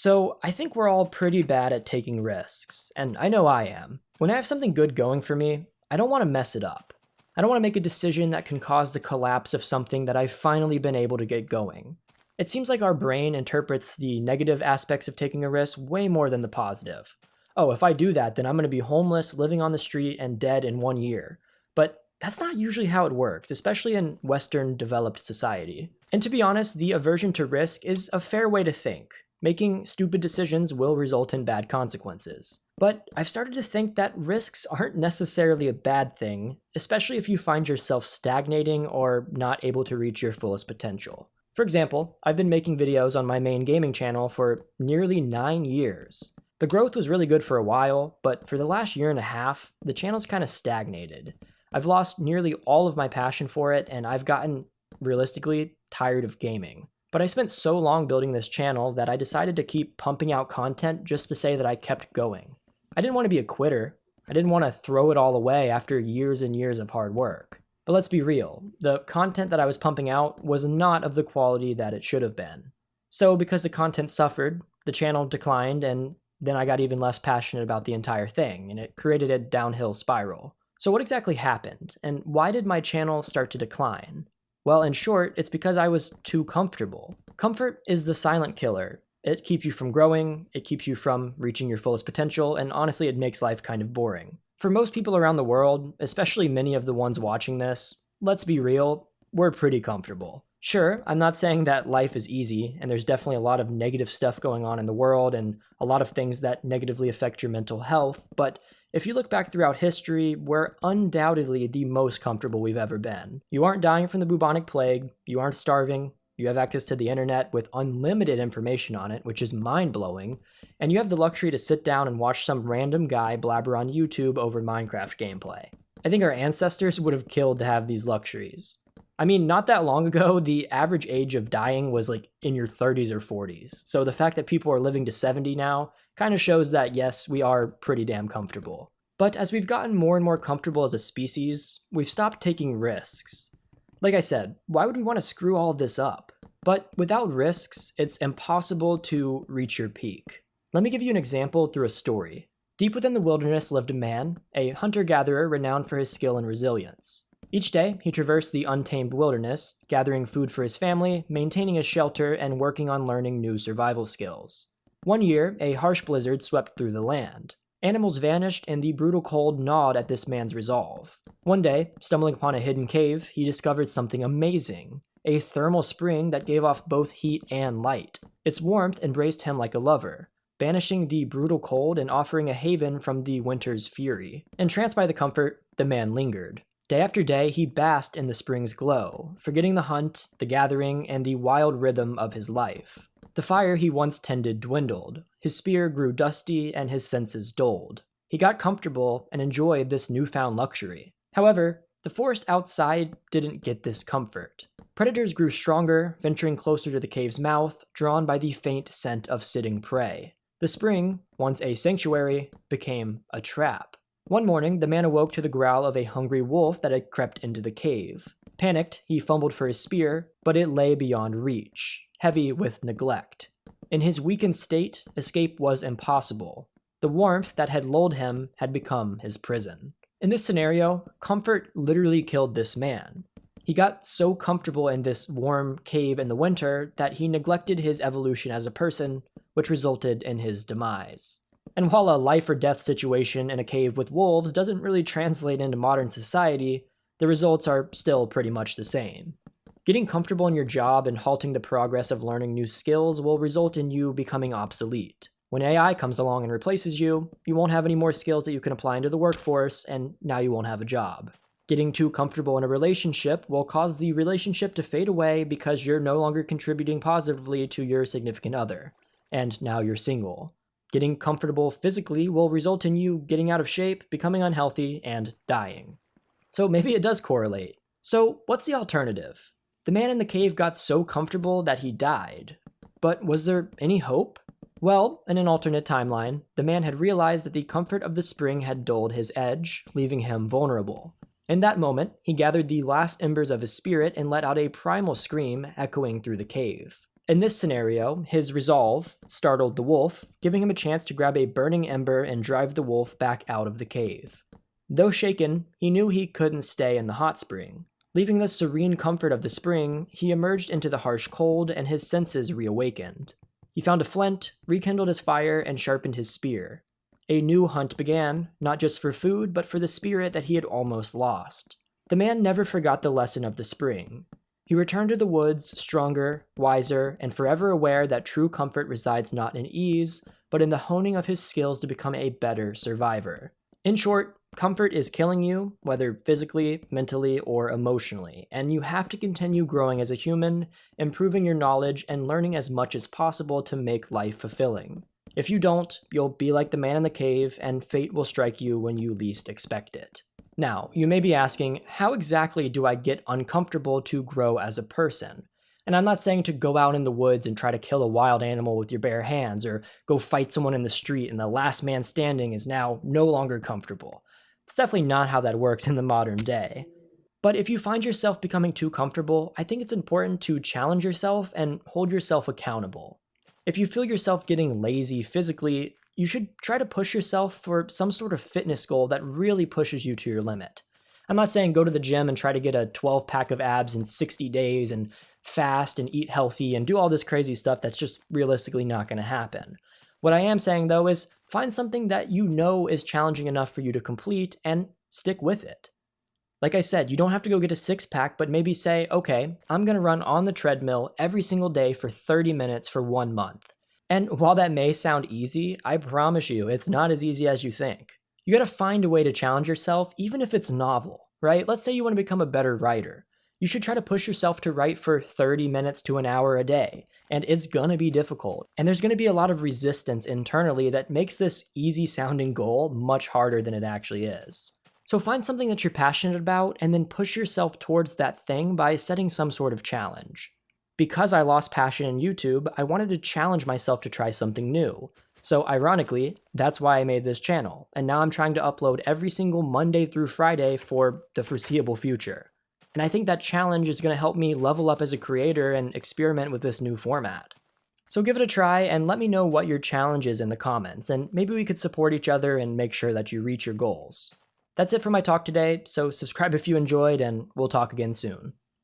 So, I think we're all pretty bad at taking risks, and I know I am. When I have something good going for me, I don't want to mess it up. I don't want to make a decision that can cause the collapse of something that I've finally been able to get going. It seems like our brain interprets the negative aspects of taking a risk way more than the positive. Oh, if I do that, then I'm going to be homeless, living on the street, and dead in 1 year. But that's not usually how it works, especially in Western developed society. And to be honest, the aversion to risk is a fair way to think. Making stupid decisions will result in bad consequences. But I've started to think that risks aren't necessarily a bad thing, especially if you find yourself stagnating or not able to reach your fullest potential. For example, I've been making videos on my main gaming channel for nearly 9 years. The growth was really good for a while, but for the last year and a half, the channel's kind of stagnated. I've lost nearly all of my passion for it, and I've gotten, realistically, tired of gaming. But I spent so long building this channel that I decided to keep pumping out content just to say that I kept going. I didn't want to be a quitter. I didn't want to throw it all away after years and years of hard work. But let's be real, the content that I was pumping out was not of the quality that it should have been. So because the content suffered, the channel declined, and then I got even less passionate about the entire thing, and it created a downhill spiral. So what exactly happened, and why did my channel start to decline? Well, in short, it's because I was too comfortable. Comfort is the silent killer. It keeps you from growing, it keeps you from reaching your fullest potential, and honestly, it makes life kind of boring. For most people around the world, especially many of the ones watching this, let's be real, we're pretty comfortable. Sure, I'm not saying that life is easy, and there's definitely a lot of negative stuff going on in the world, and a lot of things that negatively affect your mental health, but if you look back throughout history, we're undoubtedly the most comfortable we've ever been. You aren't dying from the bubonic plague, you aren't starving, you have access to the internet with unlimited information on it, which is mind-blowing, and you have the luxury to sit down and watch some random guy blabber on YouTube over Minecraft gameplay. I think our ancestors would have killed to have these luxuries. I mean, not that long ago, the average age of dying was like in your 30s or 40s, so the fact that people are living to 70 now kind of shows that yes, we are pretty damn comfortable. But as we've gotten more and more comfortable as a species, we've stopped taking risks. Like I said, why would we want to screw all of this up? But without risks, it's impossible to reach your peak. Let me give you an example through a story. Deep within the wilderness lived a man, a hunter-gatherer renowned for his skill and resilience. Each day, he traversed the untamed wilderness, gathering food for his family, maintaining a shelter, and working on learning new survival skills. One year, a harsh blizzard swept through the land. Animals vanished, and the brutal cold gnawed at this man's resolve. One day, stumbling upon a hidden cave, he discovered something amazing. A thermal spring that gave off both heat and light. Its warmth embraced him like a lover, banishing the brutal cold and offering a haven from the winter's fury. Entranced by the comfort, the man lingered. Day after day, he basked in the spring's glow, forgetting the hunt, the gathering, and the wild rhythm of his life. The fire he once tended dwindled, his spear grew dusty, and his senses dulled. He got comfortable and enjoyed this newfound luxury. However, the forest outside didn't get this comfort. Predators grew stronger, venturing closer to the cave's mouth, drawn by the faint scent of sitting prey. The spring, once a sanctuary, became a trap. One morning, the man awoke to the growl of a hungry wolf that had crept into the cave. Panicked, he fumbled for his spear, but it lay beyond reach, heavy with neglect. In his weakened state, escape was impossible. The warmth that had lulled him had become his prison. In this scenario, comfort literally killed this man. He got so comfortable in this warm cave in the winter that he neglected his evolution as a person, which resulted in his demise. And while a life or death situation in a cave with wolves doesn't really translate into modern society, the results are still pretty much the same. Getting comfortable in your job and halting the progress of learning new skills will result in you becoming obsolete. When AI comes along and replaces you, you won't have any more skills that you can apply into the workforce, and now you won't have a job. Getting too comfortable in a relationship will cause the relationship to fade away because you're no longer contributing positively to your significant other, and now you're single. Getting comfortable physically will result in you getting out of shape, becoming unhealthy, and dying. So maybe it does correlate. So what's the alternative? The man in the cave got so comfortable that he died. But was there any hope? Well, in an alternate timeline, the man had realized that the comfort of the spring had dulled his edge, leaving him vulnerable. In that moment, he gathered the last embers of his spirit and let out a primal scream echoing through the cave. In this scenario, his resolve startled the wolf, giving him a chance to grab a burning ember and drive the wolf back out of the cave. Though shaken, he knew he couldn't stay in the hot spring. Leaving the serene comfort of the spring, he emerged into the harsh cold and his senses reawakened. He found a flint, rekindled his fire, and sharpened his spear. A new hunt began, not just for food, but for the spirit that he had almost lost. The man never forgot the lesson of the spring. He returned to the woods, stronger, wiser, and forever aware that true comfort resides not in ease, but in the honing of his skills to become a better survivor. In short, comfort is killing you, whether physically, mentally, or emotionally, and you have to continue growing as a human, improving your knowledge, and learning as much as possible to make life fulfilling. If you don't, you'll be like the man in the cave, and fate will strike you when you least expect it. Now, you may be asking, how exactly do I get uncomfortable to grow as a person? And I'm not saying to go out in the woods and try to kill a wild animal with your bare hands, or go fight someone in the street and the last man standing is now no longer comfortable. It's definitely not how that works in the modern day. But if you find yourself becoming too comfortable, I think it's important to challenge yourself and hold yourself accountable. If you feel yourself getting lazy physically, you should try to push yourself for some sort of fitness goal that really pushes you to your limit. I'm not saying go to the gym and try to get a 12-pack of abs in 60 days and fast and eat healthy and do all this crazy stuff that's just realistically not going to happen. What I am saying, though, is find something that you know is challenging enough for you to complete and stick with it. Like I said, you don't have to go get a six-pack, but maybe say, okay, I'm going to run on the treadmill every single day for 30 minutes for 1 month. And while that may sound easy, I promise you, it's not as easy as you think. You gotta find a way to challenge yourself, even if it's novel, right? Let's say you want to become a better writer. You should try to push yourself to write for 30 minutes to an hour a day. And it's gonna be difficult. And there's gonna be a lot of resistance internally that makes this easy sounding goal much harder than it actually is. So find something that you're passionate about and then push yourself towards that thing by setting some sort of challenge. Because I lost passion in YouTube, I wanted to challenge myself to try something new. So ironically, that's why I made this channel, and now I'm trying to upload every single Monday through Friday for the foreseeable future. And I think that challenge is going to help me level up as a creator and experiment with this new format. So give it a try and let me know what your challenge is in the comments, and maybe we could support each other and make sure that you reach your goals. That's it for my talk today, so subscribe if you enjoyed, and we'll talk again soon.